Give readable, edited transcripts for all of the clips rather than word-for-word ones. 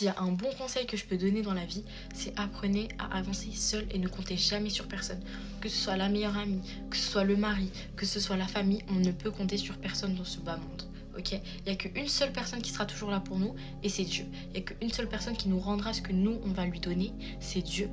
s'il y a un bon conseil que je peux donner dans la vie, c'est apprenez à avancer seul et ne comptez jamais sur personne. Que ce soit la meilleure amie, que ce soit le mari, que ce soit la famille, on ne peut compter sur personne dans ce bas monde. Ok, il n'y a qu'une seule personne qui sera toujours là pour nous et c'est Dieu. Il n'y a qu'une seule personne qui nous rendra ce que nous on va lui donner, c'est Dieu.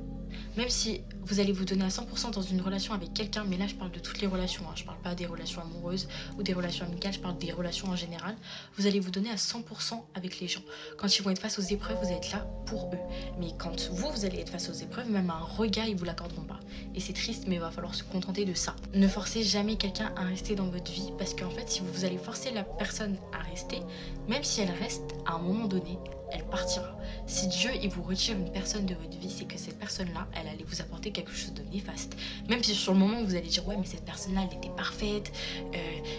Même si vous allez vous donner à 100% dans une relation avec quelqu'un, mais là je parle de toutes les relations, hein, je parle pas des relations amoureuses ou des relations amicales, je parle des relations en général, vous allez vous donner à 100% avec les gens. Quand ils vont être face aux épreuves, vous allez être là pour eux. Mais quand vous allez être face aux épreuves, même un regard, ils vous l'accorderont pas. Et c'est triste, mais il va falloir se contenter de ça. Ne forcez jamais quelqu'un à rester dans votre vie, parce qu'en fait, si vous allez forcer la personne à rester, même si elle reste, à un moment donné, elle partira. Si Dieu il vous retire une personne de votre vie, c'est que cette personne-là, elle allait vous apporter quelque chose de néfaste. Même si sur le moment vous allez dire ouais mais cette personne-là elle était parfaite,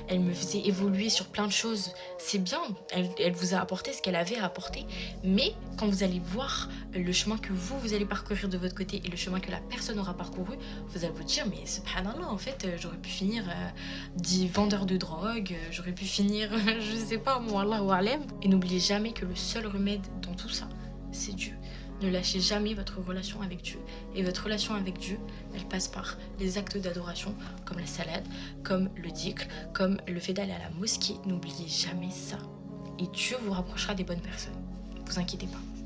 elle me faisait évoluer sur plein de choses, c'est bien, elle vous a apporté ce qu'elle avait à apporter. Mais quand vous allez voir le chemin que vous allez parcourir de votre côté et le chemin que la personne aura parcouru, vous allez vous dire mais subhanallah en fait j'aurais pu finir dit vendeur de drogue, j'aurais pu finir je sais pas moi, Allahu a'lam. Et n'oubliez jamais que le seul remède dans tout ça, c'est Dieu. Ne lâchez jamais votre relation avec Dieu. Et votre relation avec Dieu, elle passe par les actes d'adoration, comme la salade, comme le dhikr, comme le fait d'aller à la mosquée. N'oubliez jamais ça. Et Dieu vous rapprochera des bonnes personnes. Ne vous inquiétez pas.